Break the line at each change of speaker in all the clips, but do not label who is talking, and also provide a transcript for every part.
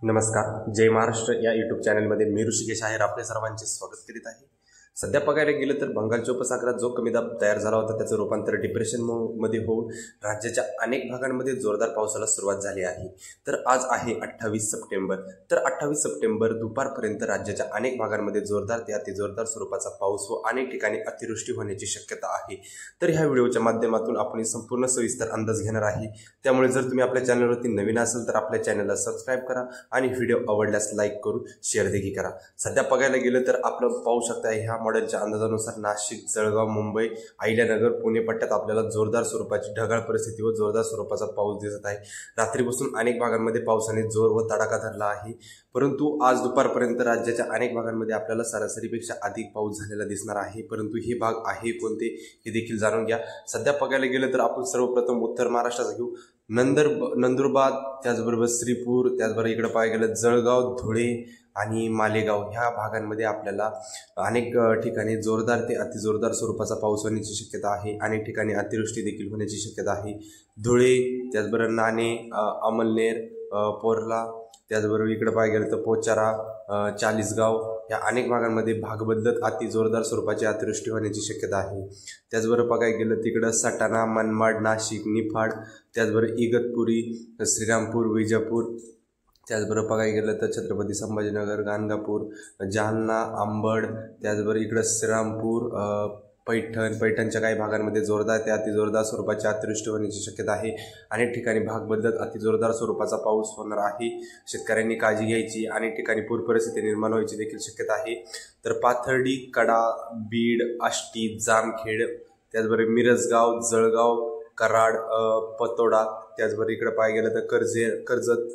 नमस्कार. जय महाराष्ट्र या यूट्यूब चॅनलमध्ये मी ऋषिकेश आहेर आपले सर्वांचे स्वागत करीत आहे. सध्या बघायला गेलं तर बंगालच्या उपसागरात जो कमी दाब तयार झाला होता त्याचं रूपांतर डिप्रेशन मध्ये होऊन राज्याच्या अनेक भागांमध्ये जोरदार पावसाला सुरुवात झाली आहे. तर आज आहे 28 सप्टेंबर. तर 28 सप्टेंबर दुपारपर्यंत राज्याच्या अनेक भागांमध्ये जोरदार ते अतिजोरदार स्वरूपाचा पाऊस व अनेक ठिकाणी अतिवृष्टी होण्याची शक्यता आहे. तर ह्या व्हिडिओच्या माध्यमातून आपण संपूर्ण सविस्तर अंदाज घेणार आहे. त्यामुळे जर तुम्ही आपल्या चॅनलवरती नवीन असाल तर आपल्या चॅनलला सबस्क्राईब करा आणि व्हिडिओ आवडल्यास लाईक करून शेअर देखील करा. सध्या बघायला गेलं तर आपण पाहू शकता ह्या मॉडेलच्या अंदाजानुसार नाशिक, जळगाव, मुंबई, अहिल्यानगर, पुणे पट्ट्यात आपल्याला जोरदार स्वरूपाची ढगाळ परिस्थिती व जोरदार स्वरूपाचा पाऊस दिसत आहे. रात्रीपासून अनेक भागांमध्ये पावसाने जोर व तडाखा धरला आहे. परंतु आज दुपारपर्यंत राज्याच्या अनेक भागांमध्ये आपल्याला सरासरीपेक्षा अधिक पाऊस झालेला दिसणार आहे. परंतु हे भाग आहे कोणते हे देखील जाणून घ्या. सध्या बघायला गेलं तर आपण सर्वप्रथम उत्तर महाराष्ट्राचा घेऊ. नंदुरबार, त्याचबरोबर श्रीपूर, त्याचबरोबर इकडे पाहायला गेलं जळगाव, धुळे आणि मालेगाव ह्या भागांमध्ये आपल्याला अनेक ठिकाणी जोरदार ते अतिजोरदार स्वरूपाचा पाऊस होण्याची शक्यता आहे. अनेक ठिकाणी अतिवृष्टी देखील होण्याची शक्यता आहे. धुळे, त्याचबरोबर नाणे, अमळनेर, पोर्ला, त्याचबरोबर इकडे पाहायला गेलं तर पोचारा, चाळीसगाव या अनेक भागांमध्ये भाग बदलत अतिजोरदार स्वरूपाची अतिवृष्टी होण्याची शक्यता आहे. त्याचबरोबर बघायला गेलं तिकडं सटाणा, मनमाड, नाशिक, निफाड, त्याचबरोबर इगतपुरी, श्रीरामपूर, विजापूर, त्याचबरोबर बघायला गेलं तर छत्रपती संभाजीनगर, गाणगापूर, जालना, अंबड, त्याचबरोबर इकडं श्रीरामपूर, पैठणच्या काही भागांमध्ये जोरदार ते अतिजोरदार स्वरूपाची अतिवृष्टी होण्याची शक्यता आहे. अनेक ठिकाणी भाग बदलत अतिजोरदार स्वरूपाचा पाऊस होणार आहे. शेतकऱ्यांनी काळजी घ्यायची. अनेक ठिकाणी पूर परिस्थिती निर्माण व्हायची देखील शक्यता आहे. तर पाथर्डी, कडा, बीड, आष्टी, जामखेड, त्याचबरोबर मिरजगाव, जळगाव, कराड, पतोडा, त्याचबरोबर इकडे पाहायला गेलं तर कर्जत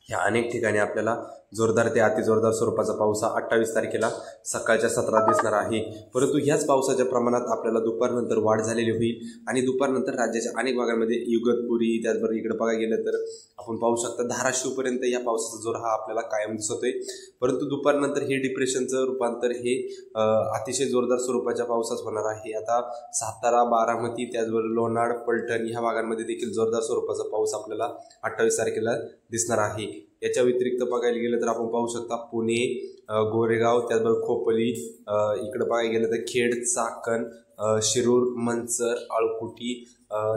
ह्या अनेक ठिकाणी आपल्याला जोरदार ते अतिजोरदार स्वरूपाचा पाऊस हा 28 तारखेला सकाळच्या सत्रात दिसणार आहे. परंतु ह्याच पावसाच्या प्रमाणात आपल्याला दुपारनंतर वाढ झालेली होईल आणि दुपारनंतर राज्याच्या अनेक भागांमध्ये इगतपुरी, त्याचबरोबर इकडे बघायला गेलं तर आपण पाहू शकता धाराशिवपर्यंत या पावसाचा जोर हा आपल्याला कायम दिसतोय. परंतु दुपारनंतर हे डिप्रेशनचं रूपांतर हे अतिशय जोरदार स्वरूपाच्या पावसात होणार आहे. आता सातारा, बारामती, त्याचबरोबर लोणाड, पलटण ह्या भागांमध्ये देखील जोरदार स्वरूपाचा पाऊस आपल्याला 28 तारखेला दिसणार आहे. याच्या व्यतिरिक्त बघायला गेलं तर आपण पाहू शकता पुणे, गोरेगाव, त्याचबरोबर खोपोली, इकडे बघायला गेलं तर खेड, चाकण, शिरूर, मंचर, आळकुटी,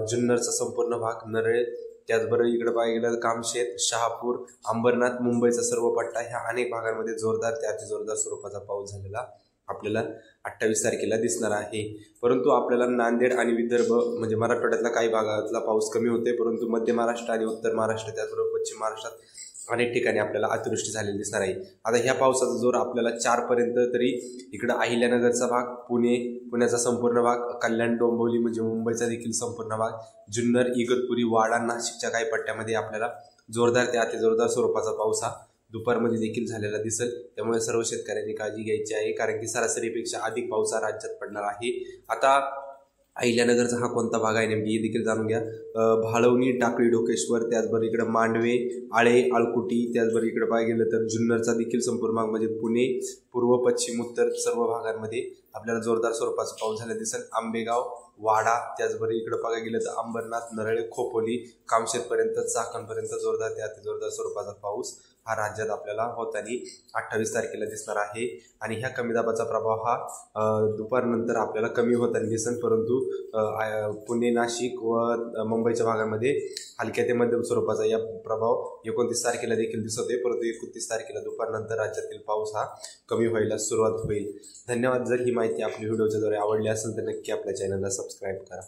जुन्नरचा संपूर्ण भाग, नरळे, त्याचबरोबर इकडे बघायला गेलं तर कामशेत, शहापूर, अंबरनाथ, मुंबईचा सर्व पट्टा ह्या अनेक भागांमध्ये जोरदार ते अतिजोरदार स्वरूपाचा पाऊस झालेला आपल्याला 28 तारखेला दिसणार आहे. परंतु आपल्याला नांदेड आणि विदर्भ म्हणजे मराठवाड्यातला काही भागातला पाऊस कमी होते. परंतु मध्य महाराष्ट्र आणि उत्तर महाराष्ट्र, त्याचबरोबर पश्चिम महाराष्ट्रात अनेक ठिकाणी आपल्याला अतिवृष्टी झालेली दिसणार आहे. आता ह्या पावसाचा जोर आपल्याला 4 पर्यंत तरी इकडं अहिल्यानगरचा भाग, पुण्याचा संपूर्ण भाग, कल्याण, डोंबिवली म्हणजे मुंबईचा देखील संपूर्ण भाग, जुन्नर, इगतपुरी, वाडा, नाशिकच्या काही पट्ट्यामध्ये आपल्याला जोरदार ते अतिजोरदार स्वरूपाचा पाऊस हा दुपारमध्ये देखील झालेला दिसेल. त्यामुळे सर्व शेतकऱ्यांनी काळजी घ्यायची आहे, कारण की सरासरीपेक्षा अधिक पाऊस हा राज्यात पडणार आहे. आता अहिल्यानगरचा हा कोणता भाग आहे नेमकी हे देखील जाणून घ्या. भाळवणी, टाकळी, ढोकेश्वर, त्याचबरोबर इकडे मांडवे, आळे, आळकुटी, त्याचबरोबर इकडे पाहायला गेलं तर जुन्नरचा देखील संपूर्ण भाग म्हणजे पुणे, पूर्व, पश्चिम, उत्तर सर्व भागांमध्ये आपल्याला जोरदार स्वरूपाचा पाऊस झाला दिसेल. आंबेगाव, वाडा, त्याचबरोबर इकडे बघायला गेलं तर अंबरनाथ, नरळे, खोपोली, कामशेतपर्यंत, चाकणपर्यंत जोरदार ते अतिजोरदार स्वरूपाचा पाऊस हा राज्यात आपल्याला होताना 28 तारखेला दिसणार आहे. आणि ह्या कमी दाबाचा प्रभाव हा दुपारनंतर आपल्याला कमी होताना दिसेल. परंतु पुणे, नाशिक व मुंबईच्या भागामध्ये हलक्या ते मध्यम स्वरूपाचा या प्रभाव 29 तारखेला देखील दिसत आहे. परंतु 29 तारखेला दुपारनंतर राज्यातील पाऊस हा कमी व्हायला सुरुवात होईल. धन्यवाद. जर ही माहिती आपली व्हिडिओच्या द्वारे आवडली असेल तर नक्की आपल्या चॅनलला सबस्क्राईब करा.